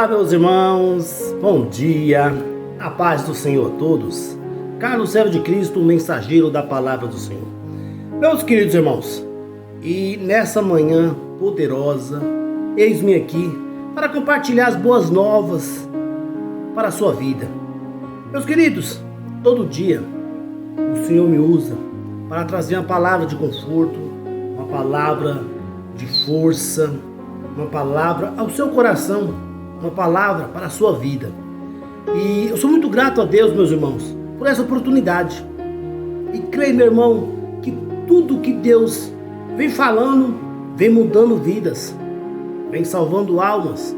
Olá, meus irmãos, bom dia, a paz do Senhor a todos. Carlos Servo de Cristo, mensageiro da palavra do Senhor. Meus queridos irmãos, e nessa manhã poderosa, eis-me aqui para compartilhar as boas novas para a sua vida. Meus queridos, todo dia o Senhor me usa para trazer uma palavra de conforto, uma palavra de força, uma palavra ao seu coração, uma palavra para a sua vida. E eu sou muito grato a Deus, meus irmãos, por essa oportunidade. E creio, meu irmão, que tudo que Deus vem falando, vem mudando vidas, vem salvando almas,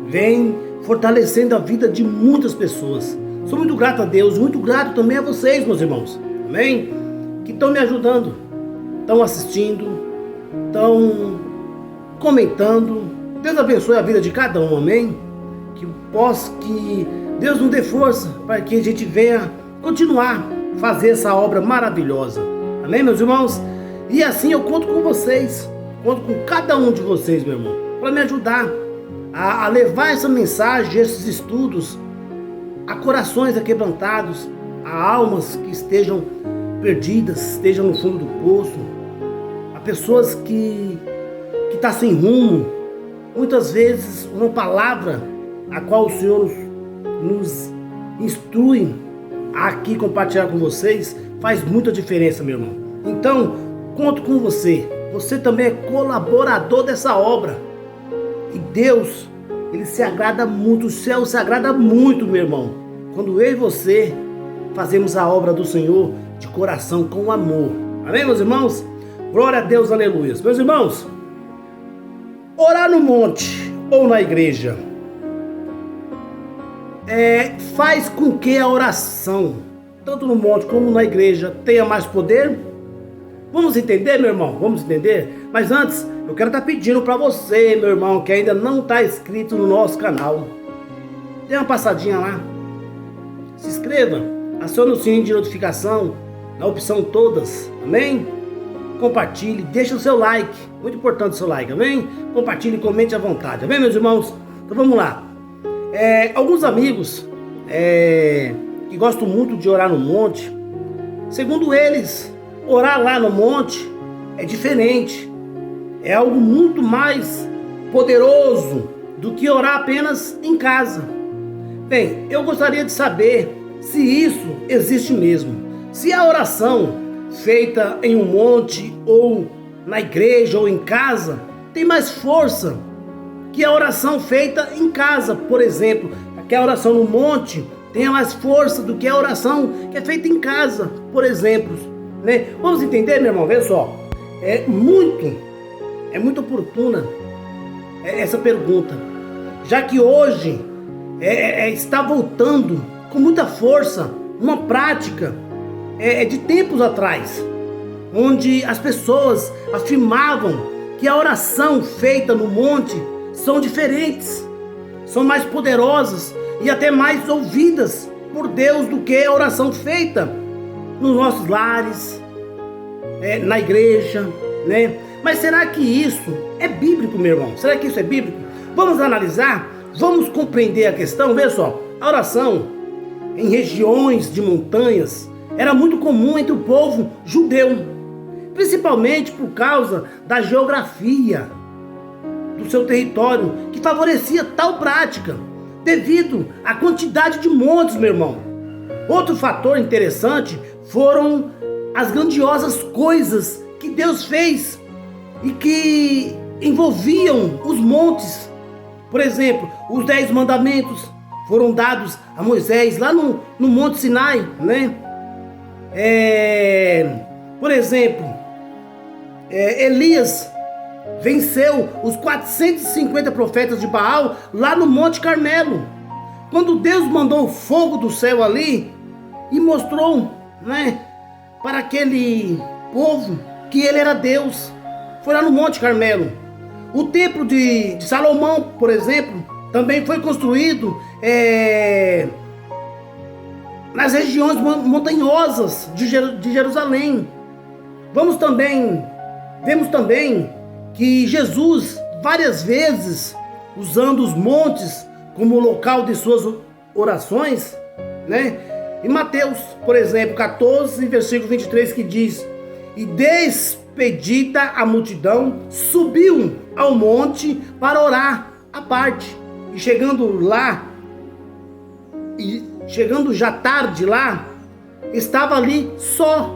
vem fortalecendo a vida de muitas pessoas. Sou muito grato a Deus, muito grato também a vocês, meus irmãos, amém? Que estão me ajudando, estão assistindo, estão comentando. Deus abençoe a vida de cada um, amém? Que Deus nos dê força para que a gente venha continuar a fazer essa obra maravilhosa, amém, meus irmãos? E assim eu conto com vocês, conto com cada um de vocês, meu irmão, para me ajudar a levar essa mensagem, esses estudos a corações aquebrantados, a almas que estejam perdidas, estejam no fundo do poço, a pessoas que estão sem rumo. Muitas vezes uma palavra a qual o Senhor nos instrui a aqui compartilhar com vocês faz muita diferença, meu irmão. Então, conto com você. Você também é colaborador dessa obra. E Deus, Ele se agrada muito, o céu se agrada muito, meu irmão, quando eu e você fazemos a obra do Senhor de coração, com amor. Amém, meus irmãos? Glória a Deus, aleluia. Meus irmãos, orar no monte ou na igreja faz com que a oração, tanto no monte como na igreja, tenha mais poder? Vamos entender, meu irmão? Vamos entender? Mas antes, eu quero estar pedindo para você, meu irmão, que ainda não está inscrito no nosso canal, dê uma passadinha lá, se inscreva, acione o sininho de notificação, na opção todas, amém? Compartilhe, deixe o seu like, muito importante o seu like, amém? Compartilhe, comente à vontade, amém, meus irmãos? Então vamos lá. Alguns amigos que gostam muito de orar no monte, segundo eles, orar lá no monte é diferente, é algo muito mais poderoso do que orar apenas em casa. Bem, eu gostaria de saber se isso existe mesmo, se a oração feita em um monte ou na igreja ou em casa tem mais força que a oração feita em casa, por exemplo, que a oração no monte tenha mais força do que a oração que é feita em casa, por exemplo, né? Vamos entender, meu irmão? Veja só, é muito oportuna essa pergunta, já que hoje está voltando com muita força uma prática de tempos atrás, onde as pessoas afirmavam que a oração feita no monte são diferentes, são mais poderosas e até mais ouvidas por Deus do que a oração feita nos nossos lares, na igreja, né? Mas será que isso é bíblico, meu irmão? Será que isso é bíblico? Vamos analisar, vamos compreender a questão. Veja só, a oração em regiões de montanhas era muito comum entre o povo judeu, principalmente por causa da geografia do seu território, que favorecia tal prática, devido à quantidade de montes, meu irmão. Outro fator interessante foram as grandiosas coisas que Deus fez e que envolviam os montes. Por exemplo, os 10 mandamentos foram dados a Moisés lá no Monte Sinai, né? Por exemplo, Elias venceu os 450 profetas de Baal lá no Monte Carmelo, quando Deus mandou o fogo do céu ali e mostrou, né, para aquele povo que ele era Deus. Foi lá no Monte Carmelo. O templo de Salomão, por exemplo, também foi construído nas regiões montanhosas de Jerusalém. Vemos também que Jesus, várias vezes, usando os montes como local de suas orações, né? Em Mateus, por exemplo, 14, versículo 23, que diz: e despedida a multidão, subiu ao monte para orar à parte. E chegando já tarde lá, estava ali só.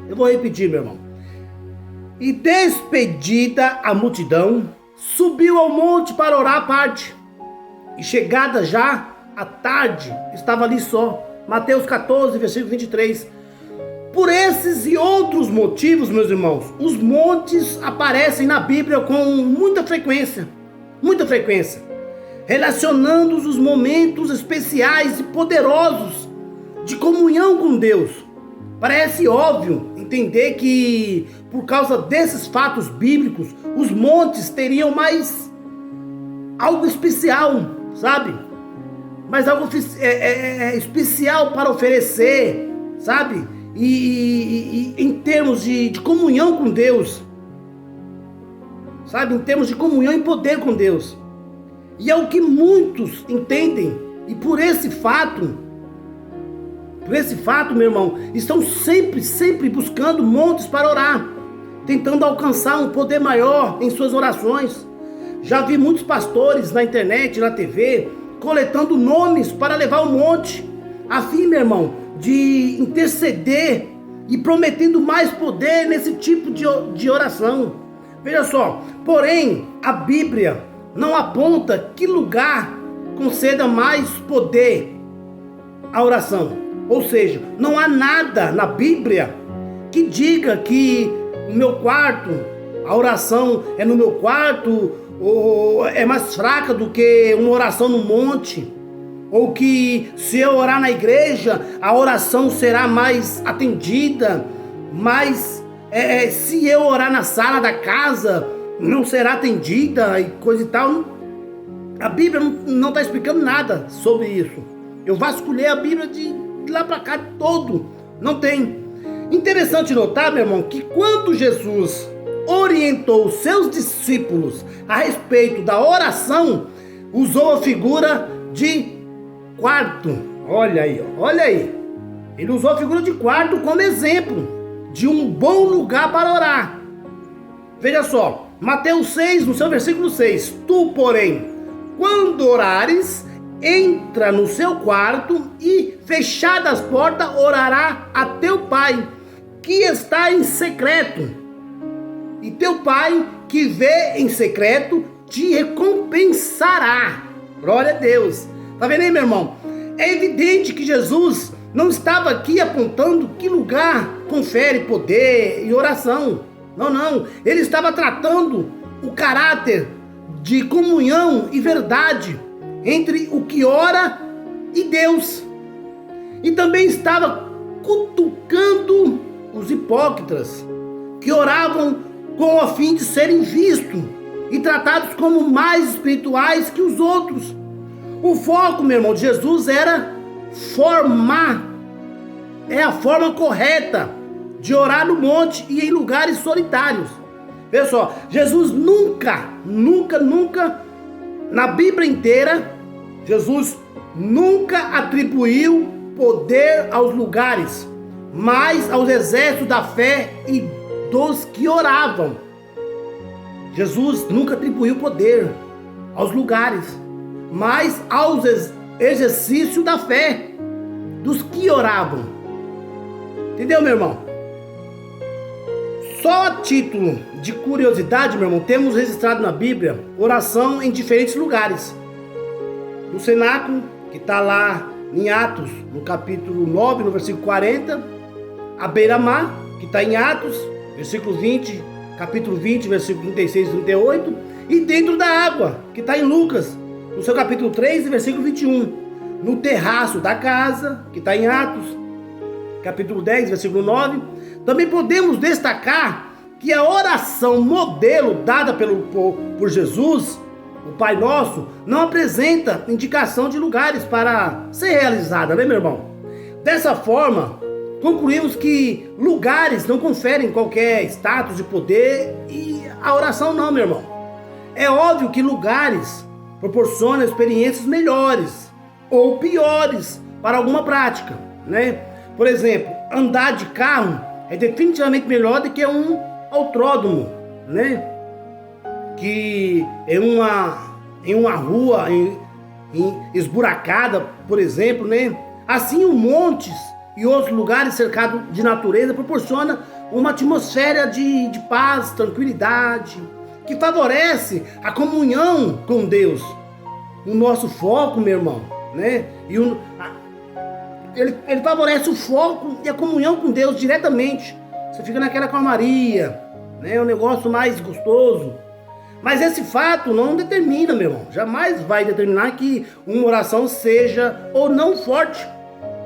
Eu vou repetir, meu irmão. E despedida a multidão, subiu ao monte para orar à parte. E chegada já à tarde, estava ali só. Mateus 14, versículo 23. Por esses e outros motivos, meus irmãos, os montes aparecem na Bíblia com muita frequência, relacionando os momentos especiais e poderosos de comunhão com Deus. Parece óbvio entender que, por causa desses fatos bíblicos, os montes teriam mais algo especial, sabe? Mais algo especial para oferecer, sabe? E em termos de comunhão com Deus, sabe? Em termos de comunhão e poder com Deus. E é o que muitos entendem. E por esse fato, meu irmão, estão sempre buscando montes para orar, tentando alcançar um poder maior em suas orações. Já vi muitos pastores na internet, na TV, coletando nomes para levar ao monte, a fim, meu irmão, de interceder e prometendo mais poder nesse tipo de oração. Veja só, porém, a Bíblia não aponta que lugar conceda mais poder à oração. Ou seja, não há nada na Bíblia que diga que o meu quarto, a oração é no meu quarto, ou é mais fraca do que uma oração no monte, ou que se eu orar na igreja, a oração será mais atendida, mas se eu orar na sala da casa, não será atendida e coisa e tal. A Bíblia não está explicando nada sobre isso. Eu vasculhei a Bíblia de lá para cá todo, não tem. Interessante notar, meu irmão, que quando Jesus orientou os seus discípulos a respeito da oração, usou a figura de quarto. Olha aí. Ele usou a figura de quarto como exemplo de um bom lugar para orar. Veja só, Mateus 6, no seu versículo 6. Tu, porém, quando orares, entra no seu quarto e, fechadas as portas, orará a teu Pai, que está em secreto. E teu Pai, que vê em secreto, te recompensará. Glória a Deus. Tá vendo aí, meu irmão? É evidente que Jesus não estava aqui apontando que lugar confere poder e oração. Não. Ele estava tratando o caráter de comunhão e verdade entre o que ora e Deus. E também estava cutucando os hipócritas que oravam com o fim de serem vistos e tratados como mais espirituais que os outros. O foco, meu irmão, de Jesus era a forma correta de orar no monte e em lugares solitários. Veja só, Jesus nunca, na Bíblia inteira, Jesus nunca atribuiu poder aos lugares, mas aos exércitos da fé e dos que oravam. Jesus nunca atribuiu poder aos lugares, mas aos exercícios da fé dos que oravam. Entendeu, meu irmão? Só a título de curiosidade, meu irmão, temos registrado na Bíblia oração em diferentes lugares. No cenáculo, que está lá em Atos, no capítulo 9, no versículo 40. A beira-mar, que está em Atos, versículo 20, capítulo 20, versículo 36 e 38. E dentro da água, que está em Lucas, no seu capítulo 3, versículo 21. No terraço da casa, que está em Atos, capítulo 10, versículo 9. Também podemos destacar que a oração modelo dada por Jesus, o Pai Nosso, não apresenta indicação de lugares para ser realizada, né, meu irmão? Dessa forma, concluímos que lugares não conferem qualquer status de poder e a oração não, meu irmão. É óbvio que lugares proporciona experiências melhores ou piores para alguma prática, né? Por exemplo, andar de carro é definitivamente melhor do que um autódromo, né? Que em uma rua esburacada, por exemplo, né? Assim, os montes e outros lugares cercados de natureza proporciona uma atmosfera de paz, tranquilidade, que favorece a comunhão com Deus. O nosso foco, meu irmão, né? Ele favorece o foco e a comunhão com Deus diretamente. Você fica naquela calmaria, né? É um negócio mais gostoso. Mas esse fato não determina, meu irmão. Jamais vai determinar que uma oração seja ou não forte.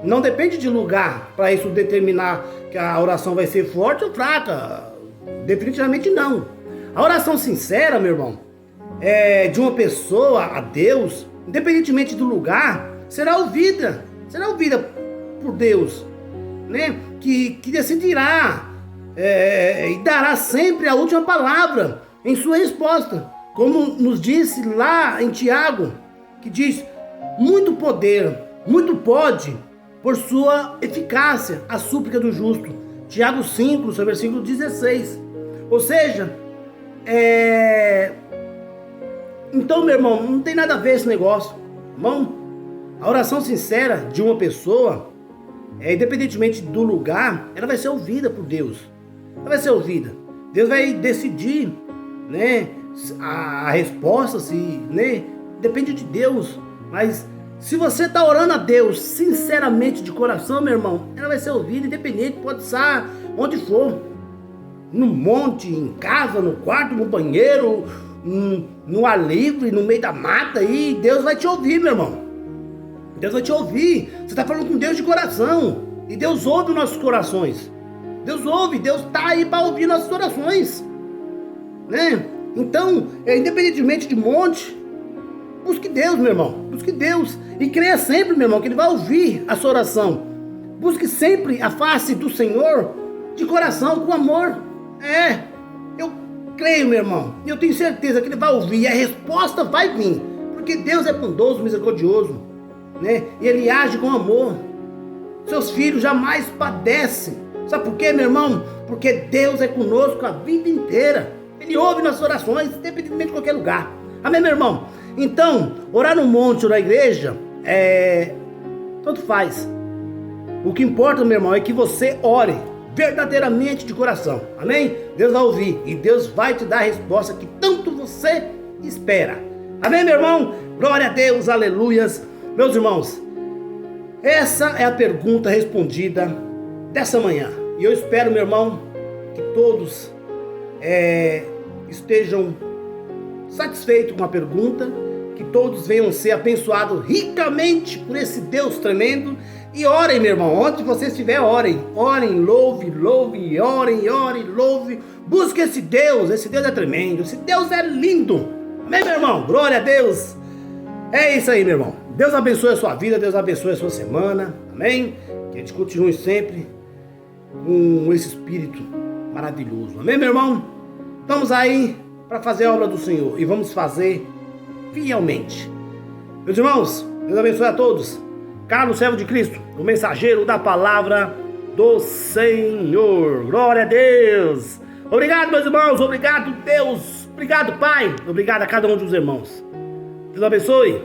Não depende de lugar para isso determinar que a oração vai ser forte ou fraca. Definitivamente não. A oração sincera, meu irmão, de uma pessoa a Deus, independentemente do lugar, será ouvida por Deus, né? Que decidirá e dará sempre a última palavra em sua resposta, como nos disse lá em Tiago, que diz: muito poder, muito pode, por sua eficácia, a súplica do justo. Tiago 5, seu versículo 16. Ou seja, então, meu irmão, não tem nada a ver esse negócio, irmão. A oração sincera de uma pessoa, independentemente do lugar, ela vai ser ouvida por Deus. Ela vai ser ouvida. Deus vai decidir, né, a resposta, né, depende de Deus. Mas se você está orando a Deus sinceramente, de coração, meu irmão, ela vai ser ouvida, independente, pode estar onde for. No monte, em casa, no quarto, no banheiro, no ar livre, no meio da mata aí, Deus vai te ouvir, meu irmão. Deus vai te ouvir. Você está falando com Deus de coração. E Deus ouve os nossos corações. Deus ouve, Deus está aí para ouvir nossas orações, né? Então, independentemente de monte, busque Deus, meu irmão. Busque Deus. E creia sempre, meu irmão, que Ele vai ouvir a sua oração. Busque sempre a face do Senhor de coração, com amor. Eu creio, meu irmão. E eu tenho certeza que Ele vai ouvir. E a resposta vai vir. Porque Deus é bondoso, misericordioso, né? E Ele age com amor. Seus filhos jamais padecem. Sabe por quê, meu irmão? Porque Deus é conosco a vida inteira. Ele ouve nossas orações, independentemente de qualquer lugar. Amém, meu irmão? Então, orar no monte ou na igreja, tanto faz. O que importa, meu irmão, é que você ore verdadeiramente de coração. Amém? Deus vai ouvir e Deus vai te dar a resposta que tanto você espera. Amém, meu irmão? Glória a Deus, aleluias. Meus irmãos, essa é a pergunta respondida dessa manhã. E eu espero, meu irmão, que todos estejam satisfeitos com a pergunta, que todos venham ser abençoados ricamente por esse Deus tremendo. E orem, meu irmão, onde você estiver, orem, louve, orem, louve, busque esse Deus é tremendo, esse Deus é lindo. Amém, meu irmão? Glória a Deus. É isso aí, meu irmão. Deus abençoe a sua vida, Deus abençoe a sua semana, amém? Que a gente continue sempre com esse espírito maravilhoso, amém, meu irmão? Estamos aí para fazer a obra do Senhor e vamos fazer fielmente. Meus irmãos, Deus abençoe a todos. Carlos, servo de Cristo, o mensageiro da palavra do Senhor. Glória a Deus. Obrigado, meus irmãos, obrigado, Deus, obrigado, Pai, obrigado a cada um dos irmãos. Deus abençoe.